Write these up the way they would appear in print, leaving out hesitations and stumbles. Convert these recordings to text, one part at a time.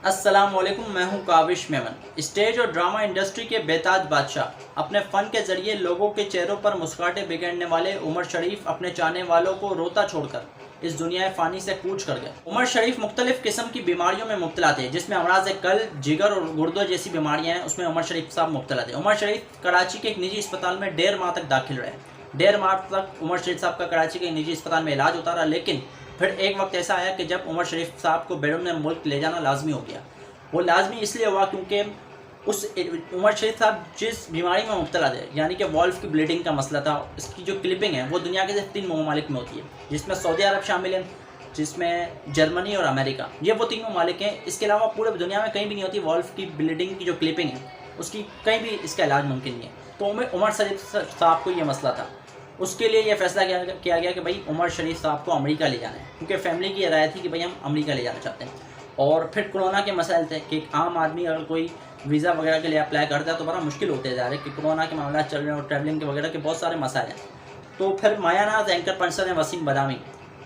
अस्सलाम वालेकुम, मैं हूं काविश मेमन। स्टेज और ड्रामा इंडस्ट्री के बेताज बादशाह अपने फ़न के ज़रिए लोगों के चेहरों पर मुस्कुराहटें बिखेरने वाले उमर शरीफ अपने चाहने वालों को रोता छोड़कर इस दुनिया फ़ानी से कूच कर गए। उमर शरीफ मुख्तलिफ़ किस्म की बीमारियों में मुब्तला थे, जिसमें अमराज़ कल्ब, जिगर और गुर्दों जैसी बीमारियाँ हैं। उसमें उमर शरीफ साहब मुब्तला थे। उमर शरीफ कराची के एक निजी अस्पताल में 1.5 माह तक दाखिल रहे। 1.5 माह तक उमर शरीफ साहब का कराची के निजी अस्पताल में इलाज होता रहा, लेकिन फिर एक वक्त ऐसा आया कि जब उमर शरीफ साहब को बैरून मुल्क ले जाना लाजमी हो गया। वो लाजमी इसलिए हुआ क्योंकि उस उमर शरीफ साहब जिस बीमारी में मुब्तला थे, यानी कि वॉल्व की ब्लीडिंग का मसला था, इसकी जो क्लिपिंग है वो दुनिया के सिर्फ 3 ममालिक में होती है, जिसमें सऊदी अरब शामिल है, जिसमें जर्मनी और अमेरिका, ये वो 3 ममालिक हैं। इसके अलावा पूरे दुनिया में कहीं भी नहीं होती वॉल्व की ब्लीडिंग की जो क्लिपिंग है, उसकी कहीं भी इसका इलाज मुमकिन नहीं है। तो उमर शरीफ साहब को ये मसला था। उसके लिए यह फैसला किया गया कि भाई उमर शरीफ साहब को अमेरिका ले जाना है, क्योंकि फैमिली की राय थी कि भाई हम अमेरिका ले जाना चाहते हैं। और फिर कोरोना के मसाइल थे कि आम आदमी अगर कोई वीज़ा वगैरह के लिए अप्लाई करता है तो बड़ा मुश्किल होते जा रहे हैं कि कोरोना के मामला चल रहे हैं और ट्रैवलिंग के वगैरह के बहुत सारे मसाइल हैं। तो फिर मायानाज एंकर पंचर हैं वसीम बदामी,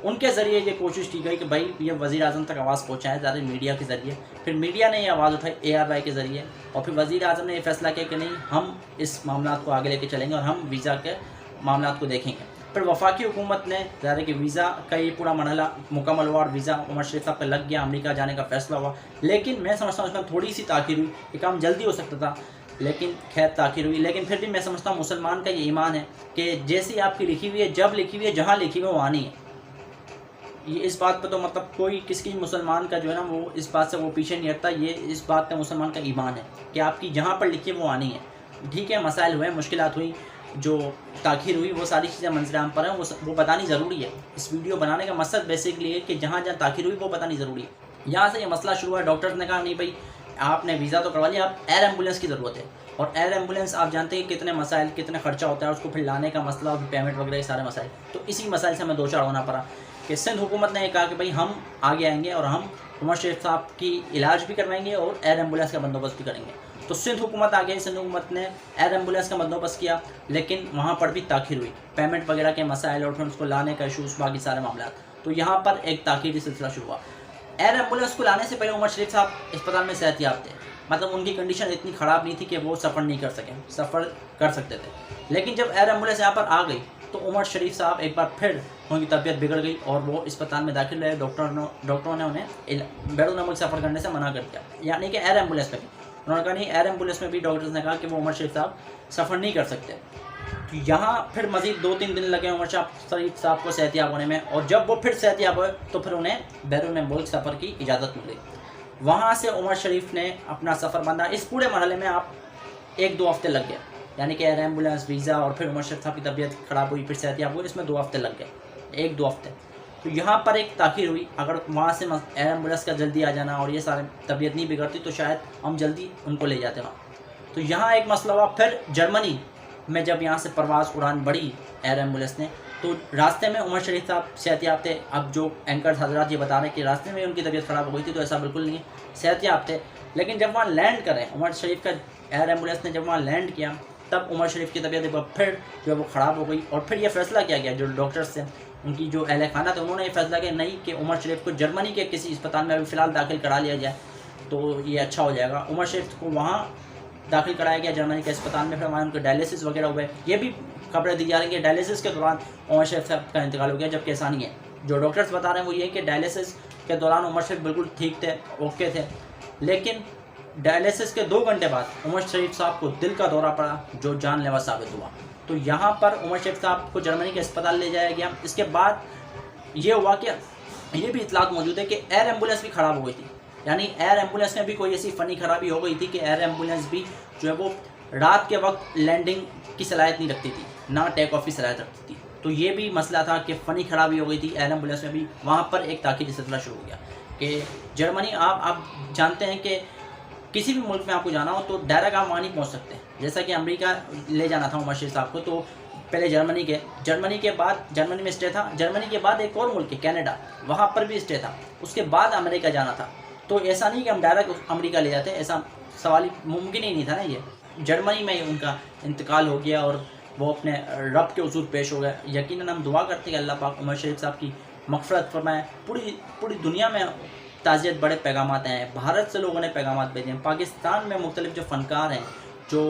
उनके ज़रिए ये कोशिश की गई कि भाई ये वज़ीर आज़म तक आवाज़ पहुँचाएँ ज़्यादा मीडिया के ज़रिए। फिर मीडिया ने ये आवाज़ उठाई ARY के ज़रिए, और फिर वज़ीर आज़म ने ये फैसला किया कि नहीं, हम इस मामला को आगे लेके चलेंगे और हम वीज़ा के मामला को देखेंगे। फिर वफाकी हुकूमत ने ज़्यादा कि वीज़ा का ये पूरा मरहला मुकम्मल हुआ और वीज़ा उमर शरीफ साहब का लग गया, अमेरिका जाने का फ़ैसला हुआ। लेकिन मैं समझता हूँ उसमें थोड़ी सी ताख़ीर हुई, ये काम जल्दी हो सकता था, लेकिन खैर ताख़ीर हुई। लेकिन फिर भी मैं समझता हूँ मुसलमान का ये ईमान है कि जैसी आपकी लिखी हुई है, जब लिखी हुई है, जहाँ लिखी हुई है वहाँ नहीं है। ये इस बात पर तो मतलब कोई किसी मुसलमान का जो है ना वो इस बात से वो पीछे नहीं हटता। ये इस बात का मुसलमान का ईमान है कि आपकी जहाँ पर लिखी है वो आनी है। ठीक है, मसाइल हुए, मुश्किलात हुई, जो ताख़ीर हुई, वो सारी चीज़ें मंजराम पर हैं, वो बतानी ज़रूरी है। इस वीडियो बनाने का मकसद बेसिकली है कि जहाँ जहाँ ताख़ीर हुई वो बतानी ज़रूरी है। यहाँ से ये मसला शुरू हुआ। डॉक्टर्स ने कहा नहीं भाई, आपने वीज़ा तो करवा लिया, अब एयर एम्बुलेंस की ज़रूरत है। और एयर एम्बुलेंस आप जानते हैं कितने मसाइल, कितने खर्चा होता है, उसको फिर लाने का मसला और पेमेंट वगैरह, सारे मसाइल। तो इसी मसाइल से हमें दो चार होना पड़ा कि सिंध हुकूमत ने कहा कि भाई हम आगे आएंगे और हम उमर शरीफ साहब की इलाज भी करवाएंगे और एयर एम्बुलेंस का बंदोबस्त भी करेंगे। तो सिंध हुकूमत आ गई। सिंध हुकूमत ने एयर एम्बुलेंस का बंदोबस्त किया, लेकिन वहाँ पर भी ताख़ीर हुई, पेमेंट वगैरह के मसाइल और फिर उसको लाने का इशूज़, बाकी सारे मामला। तो यहाँ पर एक ताख़ीरी सिलसिला शुरू हुआ। एयर एम्बुलेंस को लाने से पहले उमर शरीफ साहब अस्पताल में सेहतियाब थे, मतलब उनकी कंडीशन इतनी ख़राब नहीं थी कि वो सफ़र नहीं कर सकें, सफ़र कर सकते थे। लेकिन जब एयर एम्बुलेंस यहाँ पर आ गई तो उमर शरीफ साहब एक बार फिर उनकी तबीयत बिगड़ गई और वो अस्पताल में दाखिल रहे। डॉक्टरों ने उन्हें बैरून मुल्क सफ़र करने से मना कर दिया, यानी कि एयर एम्बुलेंस में भी उन्होंने कहा नहीं। एयर एम्बुलेंस में भी डॉक्टर्स ने कहा कि वो उमर शरीफ साहब सफ़र नहीं कर सकते। तो यहाँ फिर मज़ीद 2-3 दिन लगे उमर शरीफ साहब को सेहतियाब होने में, और जब वो फिर सेहतियाब हुए तो फिर उन्हें बैरून मुल्क सफ़र की इजाज़त मिल गई। वहाँ से उमर शरीफ ने अपना सफ़र बांधा। इस पूरे मरहले में आप 1-2 हफ़्ते लग गए, यानी कि एयर एम्बुलेंस, वीज़ा और फिर उमर शरीफ साहब की तबीयत ख़राब हुई, फिर सेहतियाब हुई, इसमें 2 हफ़्ते लग गए, 1-2 हफ़्ते। तो यहाँ पर एक ताख़ीर हुई। अगर वहाँ से एयर एम्बुलेंस का जल्दी आ जाना और ये सारे तबीयत नहीं बिगड़ती तो शायद हम जल्दी उनको ले जाते वहाँ। तो यहाँ एक मसला हुआ। फिर जर्मनी में जब यहाँ से परवाज़ उड़ान बढ़ी एयर एम्बुलेंस ने, तो रास्ते में उमर शरीफ साहब सेहतियाब थे। अब जो एंकर हजरात ये बता रहे हैं कि रास्ते में उनकी तबीयत ख़राब हो गई थी, तो ऐसा बिल्कुल नहीं है, सेहतियाब थे। लेकिन जब वहाँ लैंड करें, उमर शरीफ का एयर एम्बुलेंस ने जब वहाँ लैंड किया, तब उमर शरीफ की तबीयत एक बार फिर जो है वो ख़राब हो गई। और फिर ये फैसला किया गया, जो डॉक्टर्स थे, उनकी जो अहल खाना थे, उन्होंने ये फैसला किया नहीं कि उमर शरीफ को जर्मनी के किसी अस्पताल में अभी फ़िलहाल दाखिल करा लिया जाए तो ये अच्छा हो जाएगा। उमर शरीफ को वहाँ दाखिल कराया गया जर्मनी के अस्पताल में। फिर वहाँ उनके डायलिसिस वगैरह हुए। ये भी खबरें दी जा रही हैं कि डायलिसिस के दौरान उमर शरीफ साहब का इंतकाल हो गया, जबकि ऐसा नहीं है। जो डॉक्टर्स बता रहे हैं वो ये कि डायलिसिस के दौरान उमर शरीफ बिल्कुल ठीक थे, ओके थे, लेकिन डायलिसिस के 2 घंटे बाद उमर शरीफ साहब को दिल का दौरा पड़ा, जो जानलेवा साबित हुआ। तो यहाँ पर उमर शरीफ साहब को जर्मनी के अस्पताल ले जाया गया। इसके बाद ये हुआ कि ये भी इतलात मौजूद है कि एयर एम्बुलेंस भी ख़राब हो गई थी, यानी एयर एम्बुलेंस में भी कोई ऐसी फ़नी ख़राबी हो गई थी कि एयर एम्बुलेंस भी जो है वो रात के वक्त लैंडिंग की सलाहियत नहीं रखती थी, ना टेक ऑफ की सलाहियत रखती थी। तो ये भी मसला था कि फ़नी ख़राबी हो गई थी एयर एम्बुलेंस में भी। वहाँ पर एक ताक़ीदी सिलसिला शुरू हो गया कि जर्मनी, आप जानते हैं कि किसी भी मुल्क में आपको जाना हो तो डायरेक्ट आप वहाँ नहीं पहुँच सकते। जैसा कि अमेरिका ले जाना था उमर शरीफ साहब को, तो पहले जर्मनी के बाद जर्मनी में स्टे था, जर्मनी के बाद एक और मुल्क है कनाडा, वहाँ पर भी स्टे था, उसके बाद अमेरिका जाना था। तो ऐसा नहीं कि हम डायरेक्ट अमेरिका ले जाते, ऐसा सवाल मुमकिन ही नहीं था ना। ये जर्मनी में ही उनका इंतकाल हो गया और वो अपने रब के हुज़ूर पेश हो गए। यकीनन हम दुआ करते हैं कि अल्लाह पाक उमर शरीफ साहब की मग़फ़िरत फरमाए। पूरी दुनिया में ताज़ियत बड़े पैगाम हैं। भारत से लोगों ने पैगाम भेजे हैं, पाकिस्तान में मुख्तलिफ जो फ़नकार हैं जो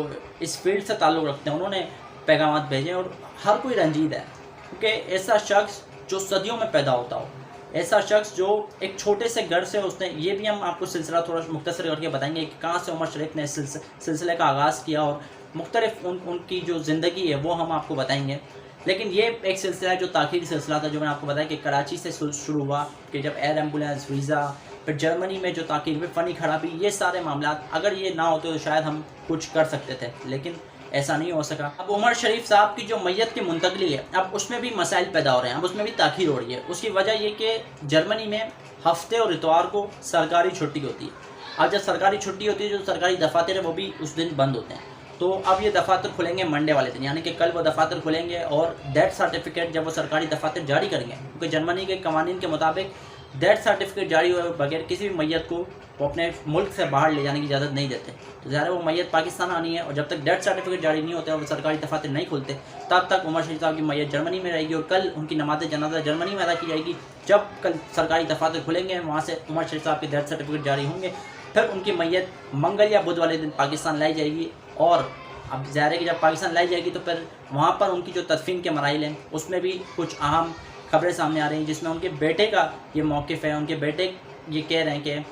इस फील्ड से ताल्लुक़ रखते हैं उन्होंने पैगाम भेजे हैं। और हर कोई रंजीद है क्योंकि ऐसा शख्स जो सदियों में पैदा होता हो, ऐसा शख्स जो एक छोटे से घर से उसने, ये भी हम आपको सिलसिला थोड़ा मुख्तसर करके बताएंगे कि कहाँ से उमर शरीफ ने सिलसिले का आगाज़ किया और मुख्तलिफ उनकी जो ज़िंदगी है वो हम आपको बताएंगे। लेकिन ये एक सिलसिला है जो ताख़ीरी सिलसिला था, जो मैंने आपको बताया कि कराची से शुरू हुआ कि जब एयर एम्बुलेंस, वीज़ा, फिर जर्मनी में जो ताख़ीर में फ़नी खराबी, ये सारे मामला अगर ये ना होते तो शायद हम कुछ कर सकते थे, लेकिन ऐसा नहीं हो सका। अब उमर शरीफ साहब की जो मैयत की मुंतकली है, अब उसमें भी मसाइल पैदा हो रहे हैं, अब उसमें भी ताख़ीर हो रही है। उसकी वजह ये कि जर्मनी में हफ्ते और इतवार को सरकारी छुट्टी होती है। अब जब सरकारी छुट्टी होती है, जो सरकारी दफातर है वो भी उस दिन बंद होते हैं। तो अब ये दफातर खुलेंगे मंडे वाले दिन, यानी कि कल वो दफातर खुलेंगे और डेथ सर्टिफिकेट जब वो सरकारी दफातर जारी करेंगे, क्योंकि जर्मनी के कवानीन के मुताबिक डेथ सर्टिफिकेट जारी हुए बगैर किसी भी मैयत को वो अपने मुल्क से बाहर ले जाने की इजाज़त नहीं देते। तो ज़ाहिर है वो मैयत पाकिस्तान आनी है, और जब तक डेथ सर्टिफिकेट जारी नहीं होते और वो सरकारी दफातर नहीं खुलते तब तक उमर शरीफ साहब की मैयत जर्मनी में रहेगी। और कल उनकी नमाज़ जनाजा जर्मनी में अदा की जाएगी। जब कल सरकारी दफातर खुलेंगे वहाँ से उमर शरीफ साहब के डेथ सर्टिफिकेट जारी होंगे, फिर उनकी मैयत मंगल या बुध वाले दिन पाकिस्तान लाई जाएगी। और अब ज़ाहिर है कि जब पाकिस्तान लाई जाएगी तो फिर वहाँ पर उनकी जो तदफीन के मराइल हैं उसमें भी कुछ अहम खबरें सामने आ रही हैं, जिसमें उनके बेटे का ये मौक़िफ़ है। उनके बेटे ये कह रहे हैं कि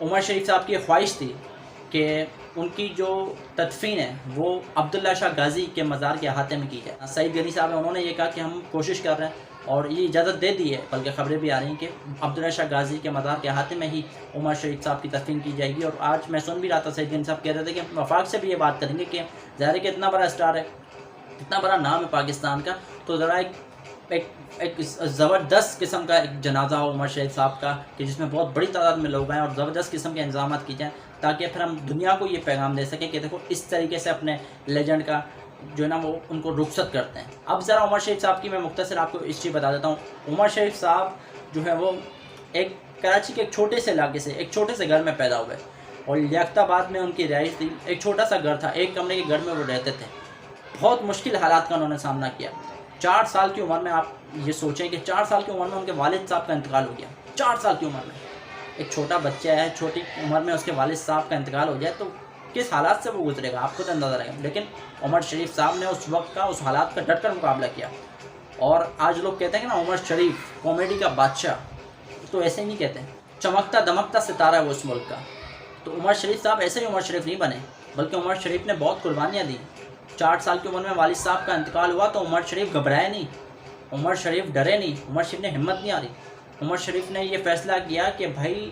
उमर शरीफ साहब की ख्वाहिश थी कि उनकी जो तदफीन है वो अब्दुल्ला शाह गाज़ी के मज़ार के अहाते में की जाए। सईद गनी साहब हैं, उन्होंने ये कहा कि हम कोशिश कर रहे हैं और ये इजाज़त दे दी है, बल्कि ख़बरें भी आ रही हैं कि अब्दुल्ला शाह गाज़ी के मज़ार के अहाते में ही उमर शरीफ साहब की तदफीन की जाएगी। और आज मैं सुन भी रहा था, सईद गनी साहब कह रहे थे कि वफाक से भी ये बात करेंगे कि ज़ाहिर है कि इतना बड़ा स्टार है, इतना बड़ा नाम है पाकिस्तान का, तो ज़रा एक ज़बरदस्त किस्म का एक जनाजा हो उमर शरीफ साहब का कि जिसमें बहुत बड़ी तादाद में लोग आएँ और ज़बरदस्त किस्म के इंतजाम की जाएँ, ताकि फिर हम दुनिया को ये पैगाम दे सकें कि देखो इस तरीके से अपने लेजेंड का जो है ना वो उनको रुखसत करते हैं। अब ज़रा उमर शरीफ साहब की मैं मुख्तसर आपको हिस्ट्री बता देता हूँ। उमर शरीफ साहब जो है वो एक कराची के एक छोटे से इलाके से, एक छोटे से घर में पैदा हुए और लियाकताबाद में उनकी रहाइश थी। एक छोटा सा घर था, एक कमरे के घर में वो रहते थे। बहुत मुश्किल हालात का उन्होंने सामना किया। 4 साल की उम्र में, आप ये सोचें कि 4 साल की उम्र में उनके वालिद साहब का इंतकाल हो गया। 4 साल की उम्र में एक छोटा बच्चा है, छोटी उम्र में उसके वालिद साहब का इंतकाल हो जाए तो किस हालात से वो गुजरेगा, आपको तो अंदाज़ा रहेगा। लेकिन उमर शरीफ साहब ने उस वक्त का, उस हालात का डटकर मुकाबला किया। और आज लोग कहते हैं कि ना उमर शरीफ कॉमेडी का बादशाह, तो ऐसे ही नहीं कहते, चमकता दमकता सितारा है वो उस मुल्क का। तो उमर शरीफ साहब ऐसे ही उमर शरीफ नहीं बने, बल्कि उमर शरीफ ने बहुत कुर्बानियाँ दी। 4 साल की उम्र में वालिद साहब का इंतकाल हुआ तो उमर शरीफ घबराए नहीं, उमर शरीफ डरे नहीं, उमर शरीफ ने हिम्मत नहीं हारी। उमर शरीफ ने ये फ़ैसला किया कि भाई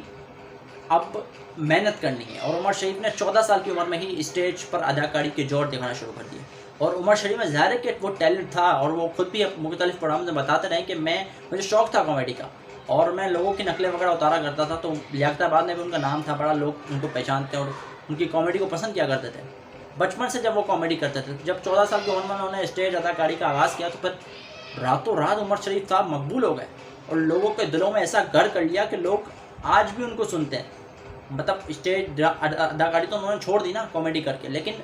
अब मेहनत करनी है। और उमर शरीफ ने 14 साल की उम्र में ही स्टेज पर अदाकारी के जोर दिखाना शुरू कर दिए। और उमर शरीफ में ज़ाहिर है कि वो टैलेंट था, और वो खुद भी मुख्तलिफ प्रोग्राम में बताते रहे कि मुझे शौक़ था कॉमेडी का और मैं लोगों की नकलें वगैरह उतारा करता था। तो लियाकताबाद में भी उनका नाम था, बड़ा लोग उनको पहचानते और उनकी कॉमेडी को पसंद किया करते थे। बचपन से जब वो कॉमेडी करते थे, जब 14 साल की उम्र में उन्होंने स्टेज अदाकारी का आगाज़ किया तो फिर रातों रात उमर शरीफ साहब मकबूल हो गए और लोगों के दिलों में ऐसा घर कर लिया कि लोग आज भी उनको सुनते हैं। मतलब स्टेज अदाकारी तो उन्होंने छोड़ दी ना कॉमेडी करके, लेकिन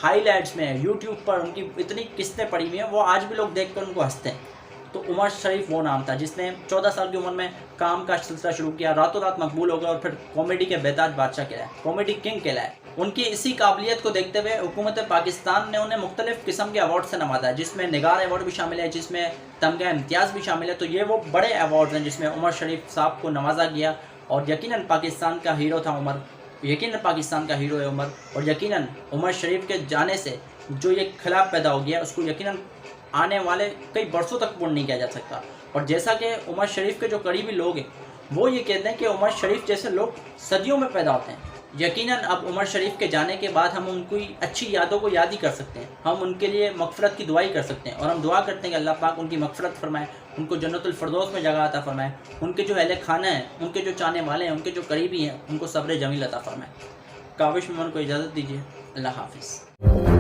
हाईलाइट्स में यूट्यूब पर उनकी इतनी किस्तें पड़ी हुई हैं, वो आज भी लोग देखकर उनको हंसते हैं। तो उमर शरीफ वो नाम था जिसने 14 साल की उम्र में काम का सिलसिला शुरू किया, रातों रात मकबूल हो गया और फिर कॉमेडी के बेताज बादशाह कहलाए, कॉमेडी किंग कहलाए। उनकी इसी काबिलियत को देखते हुए हुकूमत पाकिस्तान ने उन्हें मुख्तलिफ किस्म के अवार्ड से नवाजा, जिसमें निगार अवार्ड भी शामिल है, जिसमें तमगा इम्तियाज़ भी शामिल है। तो ये वो बड़े अवार्ड हैं जिसमें उमर शरीफ साहब को नवाजा गया। और यकीनन पाकिस्तान का हीरो था उमर, यकीनन पाकिस्तान का हीरो है उमर। और यकीनन उमर शरीफ के जाने से जो ये खिलाफ पैदा हो गया उसको यकीनन आने वाले कई बरसों तक पूर्ण नहीं किया जा सकता। और जैसा कि उमर शरीफ के जो करीबी लोग हैं वो ये कहते हैं कि उमर शरीफ जैसे लोग सदियों में पैदा होते हैं। यकीनन अब उमर शरीफ के जाने के बाद हम उनकी अच्छी यादों को याद ही कर सकते हैं, हम उनके लिए मगफरत की दुआई कर सकते हैं। और हम दुआ करते हैं कि अल्लाह पाक उनकी मगफरत फरमाए, उनको जन्नतुल फिरदौस में जगह अता फरमाए, उनके जो अहले खाना हैं, उनके जो चाहने वाले हैं, उनके जो करीबी हैं, उनको सब्र जमील अता फरमाए। काविश मेमन को इजाज़त दीजिए। अल्लाह हाफिज़।